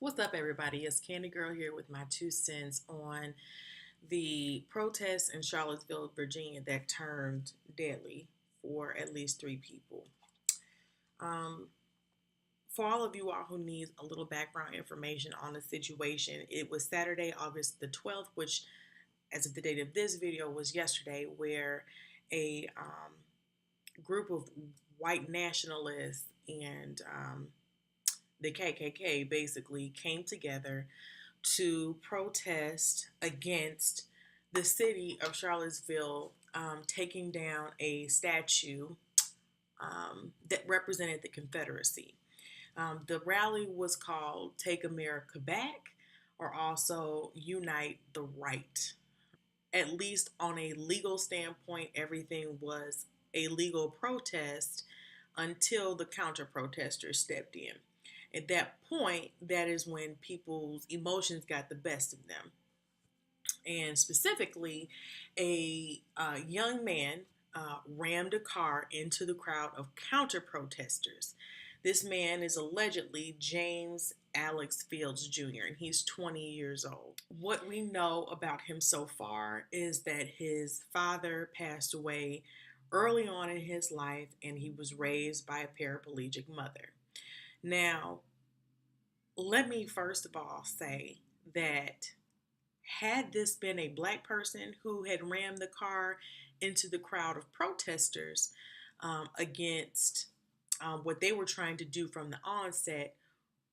What's up, everybody? It's Candy Girl here with my 2 cents on the protests in Charlottesville, Virginia that turned deadly for at least 3 people. Um, for all of you all who need a little background information on the situation, it was Saturday, August the 12th, which, as of the date of this video, was yesterday, where a group of white nationalists and the KKK basically came together to protest against the city of Charlottesville taking down a statue that represented the Confederacy. The rally was called Take America Back, or also Unite the Right. At least on a legal standpoint, everything was a legal protest until the counter protesters stepped in. At that point, that is when people's emotions got the best of them. And specifically, a young man rammed a car into the crowd of counter protesters. This man is allegedly James Alex Fields Jr., and he's 20 years old. What we know about him so far is that his father passed away early on in his life, and he was raised by a paraplegic mother. Now, let me first of all say that had this been a black person who had rammed the car into the crowd of protesters against what they were trying to do from the onset,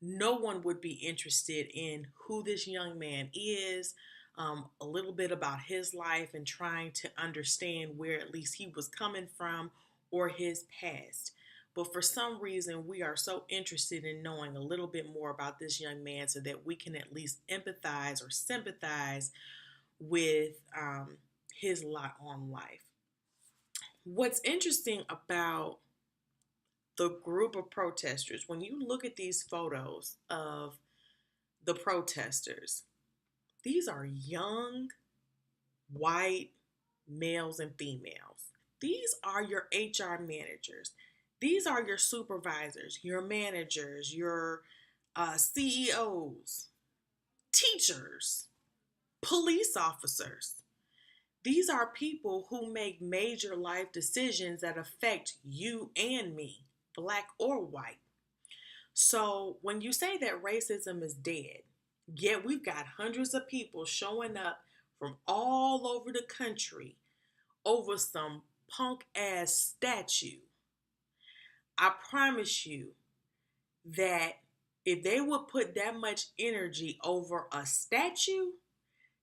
no one would be interested in who this young man is, a little bit about his life, and trying to understand where at least he was coming from or his past. But for some reason, we are so interested in knowing a little bit more about this young man so that we can at least empathize or sympathize with his lot on life. What's interesting about the group of protesters, when you look at these photos of the protesters, these are young, white males and females. These are your HR managers. These are your supervisors, your managers, your CEOs, teachers, police officers. These are people who make major life decisions that affect you and me, black or white. So when you say that racism is dead, yet we've got hundreds of people showing up from all over the country over some punk ass statue, I promise you that if they would put that much energy over a statue,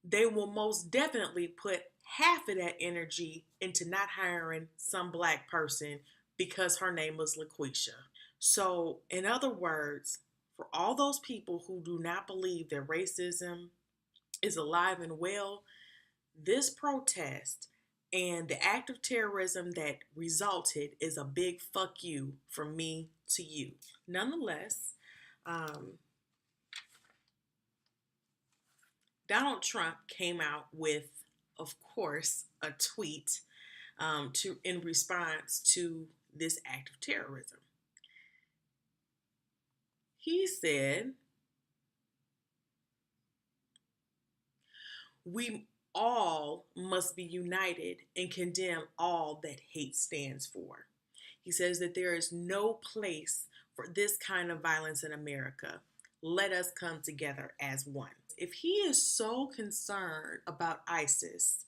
they will most definitely put half of that energy into not hiring some black person because her name was LaQuisha. So, in other words, for all those people who do not believe that racism is alive and well, this protest and the act of terrorism that resulted is a big fuck you from me to you. Nonetheless, Donald Trump came out with, of course, a tweet in response to this act of terrorism. He said, "We all must be united and condemn all that hate stands for." He says that there is no place for this kind of violence in America. Let us come together as one. If he is so concerned about ISIS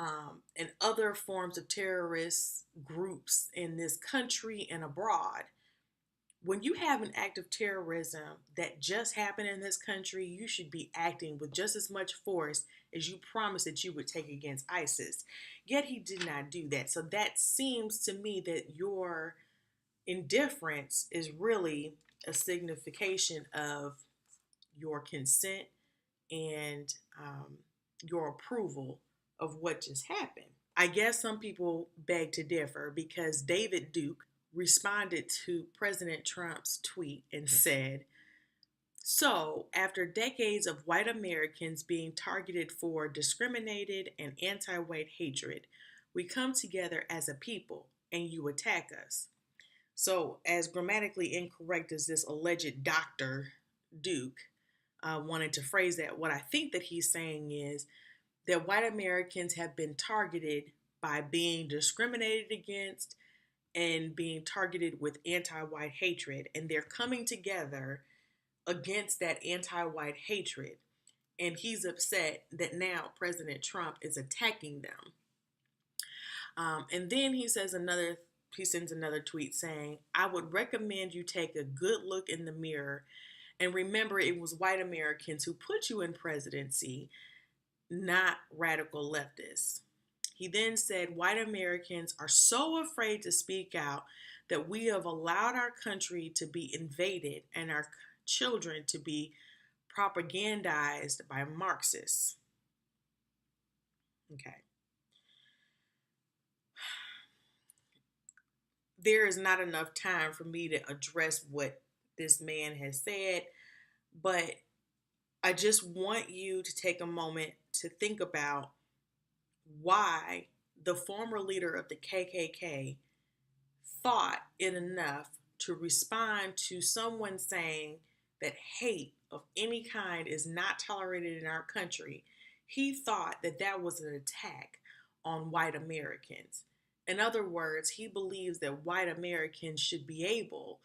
and other forms of terrorist groups in this country and abroad, when you have an act of terrorism that just happened in this country, you should be acting with just as much force as you promised that you would take against ISIS. Yet he did not do that. So that seems to me that your indifference is really a signification of your consent and your approval of what just happened. I guess some people beg to differ because David Duke responded to President Trump's tweet and said, "So, after decades of white Americans being targeted for discriminated and anti-white hatred, we come together as a people and you attack us." So, as grammatically incorrect as this alleged doctor Duke wanted to phrase that. What I think that he's saying is that white Americans have been targeted by being discriminated against and being targeted with anti-white hatred, and they're coming together against that anti-white hatred. And he's upset that now President Trump is attacking them. And then he sends another tweet saying, "I would recommend you take a good look in the mirror and remember it was white Americans who put you in presidency, not radical leftists." He then said, "White Americans are so afraid to speak out that we have allowed our country to be invaded and our children to be propagandized by Marxists." Okay. There is not enough time for me to address what this man has said, but I just want you to take a moment to think about why the former leader of the KKK thought it enough to respond to someone saying that hate of any kind is not tolerated in our country. He thought that that was an attack on white Americans. In other words, he believes that white Americans should be able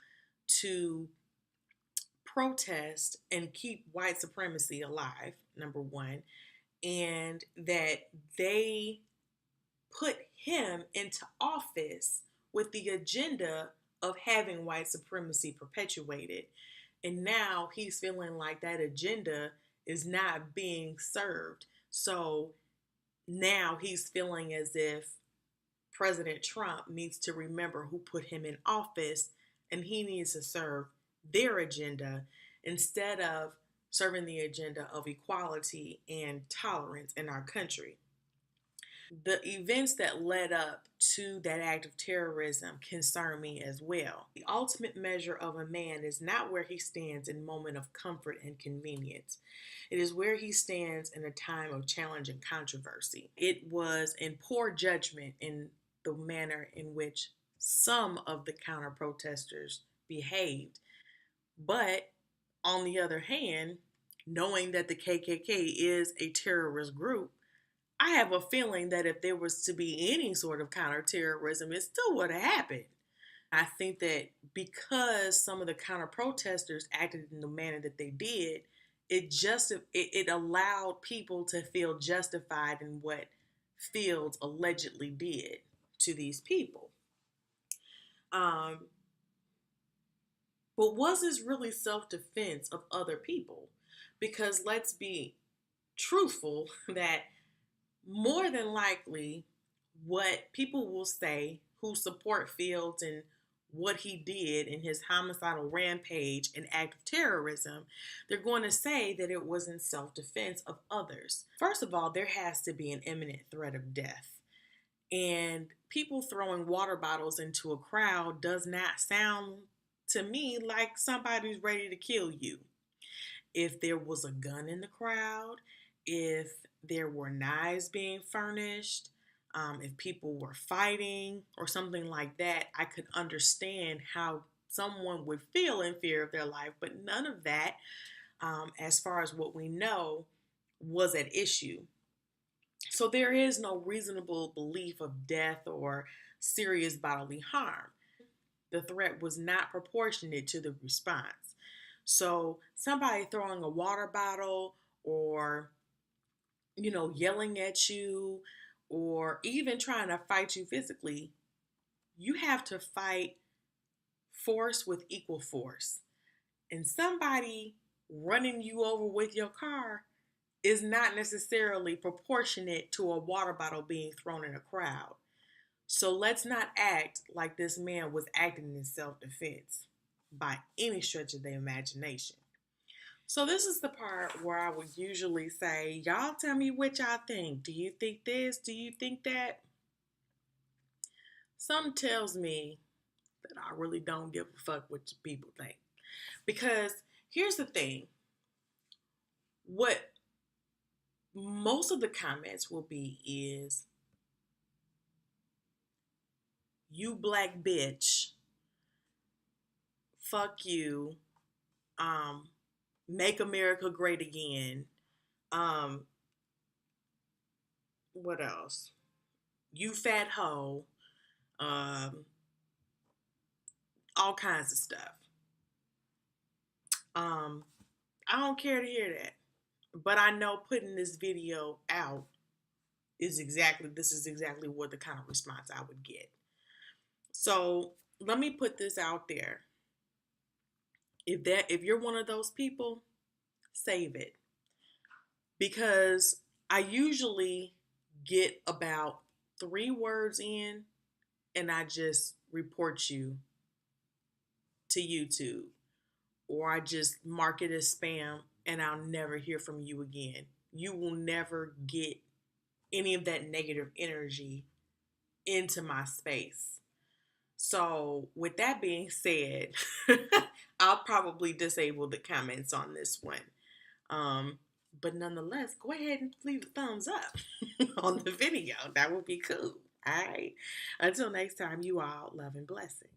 to protest and keep white supremacy alive, number one, and that they put him into office with the agenda of having white supremacy perpetuated. And now he's feeling like that agenda is not being served. So now he's feeling as if President Trump needs to remember who put him in office and he needs to serve their agenda instead of serving the agenda of equality and tolerance in our country. The events that led up to that act of terrorism concern me as well. The ultimate measure of a man is not where he stands in a moment of comfort and convenience. It is where he stands in a time of challenge and controversy. It was in poor judgment in the manner in which some of the counter protesters behaved. But on the other hand, knowing that the KKK is a terrorist group, I have a feeling that if there was to be any sort of counterterrorism, it still would have happened. I think that because some of the counter protesters acted in the manner that they did, it allowed people to feel justified in what Fields allegedly did to these people. But was this really self-defense of other people? Because let's be truthful that more than likely what people will say who support Fields and what he did in his homicidal rampage and act of terrorism, they're going to say that it was in self-defense of others. First of all, there has to be an imminent threat of death. And people throwing water bottles into a crowd does not sound to me like somebody's ready to kill you. If there was a gun in the crowd, if there were knives being furnished, if people were fighting or something like that, I could understand how someone would feel in fear of their life. But none of that, as far as what we know, was at issue. So there is no reasonable belief of death or serious bodily harm. The threat was not proportionate to the response. So somebody throwing a water bottle or, yelling at you or even trying to fight you physically, you have to fight force with equal force. And somebody running you over with your car is not necessarily proportionate to a water bottle being thrown in a crowd. So let's not act like this man was acting in self-defense by any stretch of the imagination. So this is the part where I would usually say, y'all tell me what y'all think. Do you think this? Do you think that? Some tells me that I really don't give a fuck what people think. Because here's the thing. What most of the comments will be is, you black bitch, fuck you, Make America Great Again. Um, what else? You fat hoe. Um, all kinds of stuff. Um, I don't care to hear that. But I know putting this video out this is exactly what the kind of response I would get. So let me put this out there. If you're one of those people, save it. Because I usually get about 3 words in and I just report you to YouTube, or I just mark it as spam and I'll never hear from you again. You will never get any of that negative energy into my space. So, with that being said, I'll probably disable the comments on this one. But nonetheless, go ahead and leave a thumbs up on the video. That would be cool. All right. Until next time, you all love and blessings.